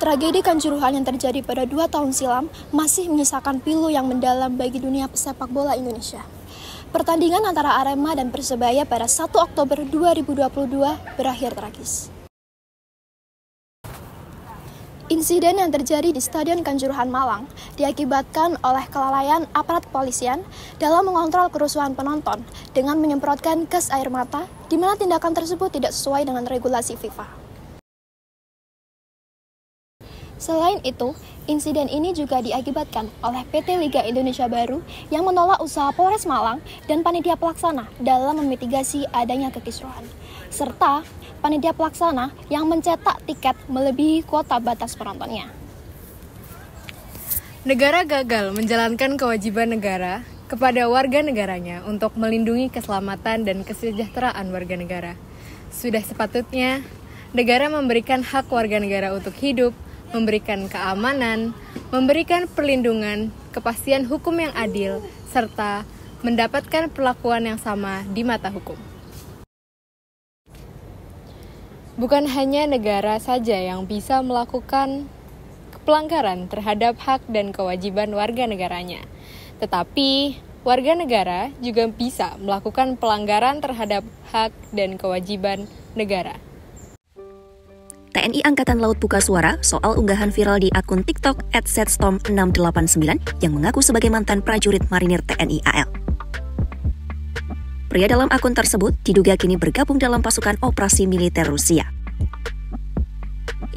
Tragedi Kanjuruhan yang terjadi pada 2 tahun silam masih menyisakan pilu yang mendalam bagi dunia sepak bola Indonesia. Pertandingan antara Arema dan Persebaya pada 1 Oktober 2022 berakhir tragis. Insiden yang terjadi di Stadion Kanjuruhan Malang diakibatkan oleh kelalaian aparat kepolisian dalam mengontrol kerusuhan penonton dengan menyemprotkan gas air mata, di mana tindakan tersebut tidak sesuai dengan regulasi FIFA. Selain itu, insiden ini juga diakibatkan oleh PT Liga Indonesia Baru yang menolak usaha Polres Malang dan panitia pelaksana dalam memitigasi adanya kekisruhan, serta panitia pelaksana yang mencetak tiket melebihi kuota batas penontonnya. Negara gagal menjalankan kewajiban negara kepada warga negaranya untuk melindungi keselamatan dan kesejahteraan warga negara. Sudah sepatutnya negara memberikan hak warga negara untuk hidup, memberikan keamanan, memberikan perlindungan, kepastian hukum yang adil, serta mendapatkan perlakuan yang sama di mata hukum. Bukan hanya negara saja yang bisa melakukan pelanggaran terhadap hak dan kewajiban warga negaranya, tetapi warga negara juga bisa melakukan pelanggaran terhadap hak dan kewajiban negara. TNI Angkatan Laut buka suara soal unggahan viral di akun TikTok @setstorm689 yang mengaku sebagai mantan prajurit marinir TNI AL. Pria dalam akun tersebut diduga kini bergabung dalam pasukan operasi militer Rusia.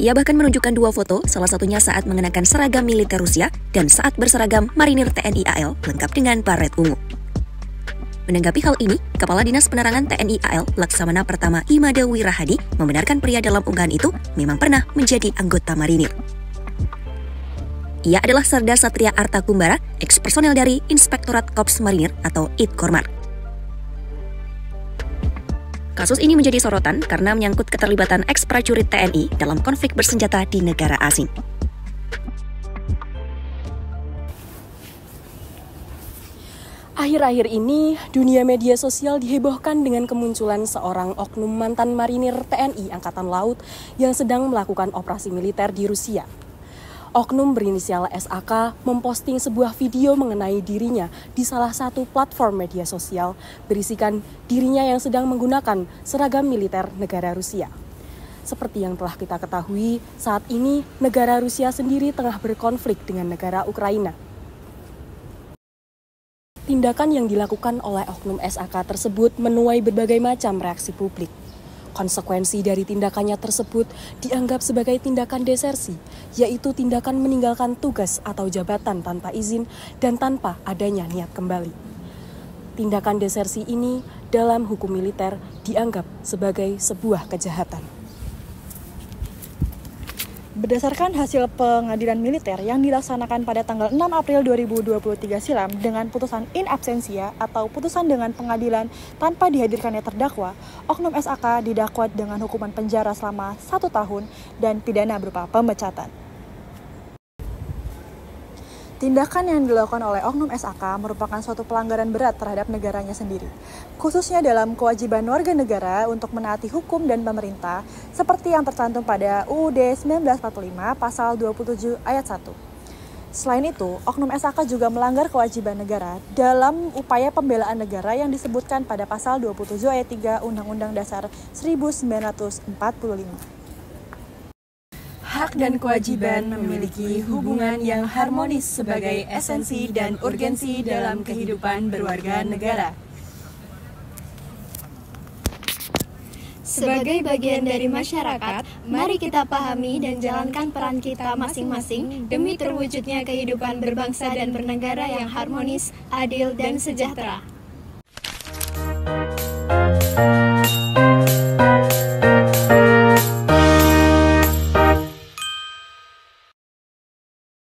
Ia bahkan menunjukkan 2 foto, salah satunya saat mengenakan seragam militer Rusia dan saat berseragam marinir TNI AL lengkap dengan baret ungu. Menanggapi hal ini, Kepala Dinas Penerangan TNI AL Laksamana Pertama Imade Wirahadi membenarkan pria dalam unggahan itu memang pernah menjadi anggota marinir. Ia adalah Serda Satria Arta Kumbara, ex-personel dari Inspektorat Korps Marinir atau ITKORMAR. Kasus ini menjadi sorotan karena menyangkut keterlibatan ex-prajurit TNI dalam konflik bersenjata di negara asing. Akhir-akhir ini, dunia media sosial dihebohkan dengan kemunculan seorang oknum mantan marinir TNI Angkatan Laut yang sedang melakukan operasi militer di Rusia. Oknum berinisial SAK memposting sebuah video mengenai dirinya di salah satu platform media sosial berisikan dirinya yang sedang menggunakan seragam militer negara Rusia. Seperti yang telah kita ketahui, saat ini negara Rusia sendiri tengah berkonflik dengan negara Ukraina. Tindakan yang dilakukan oleh oknum SAK tersebut menuai berbagai macam reaksi publik. Konsekuensi dari tindakannya tersebut dianggap sebagai tindakan desersi, yaitu tindakan meninggalkan tugas atau jabatan tanpa izin dan tanpa adanya niat kembali. Tindakan desersi ini dalam hukum militer dianggap sebagai sebuah kejahatan. Berdasarkan hasil pengadilan militer yang dilaksanakan pada tanggal 6 April 2023 silam dengan putusan in absentia atau putusan dengan pengadilan tanpa dihadirkannya terdakwa, oknum SAK didakwa dengan hukuman penjara selama 1 tahun dan pidana berupa pemecatan. Tindakan yang dilakukan oleh oknum SAK merupakan suatu pelanggaran berat terhadap negaranya sendiri, khususnya dalam kewajiban warga negara untuk menaati hukum dan pemerintah seperti yang tercantum pada UUD 1945 pasal 27 ayat 1. Selain itu, oknum SAK juga melanggar kewajiban negara dalam upaya pembelaan negara yang disebutkan pada pasal 27 ayat 3 Undang-Undang Dasar 1945. Hak dan kewajiban memiliki hubungan yang harmonis sebagai esensi dan urgensi dalam kehidupan berwarga negara. Sebagai bagian dari masyarakat, mari kita pahami dan jalankan peran kita masing-masing demi terwujudnya kehidupan berbangsa dan bernegara yang harmonis, adil, dan sejahtera.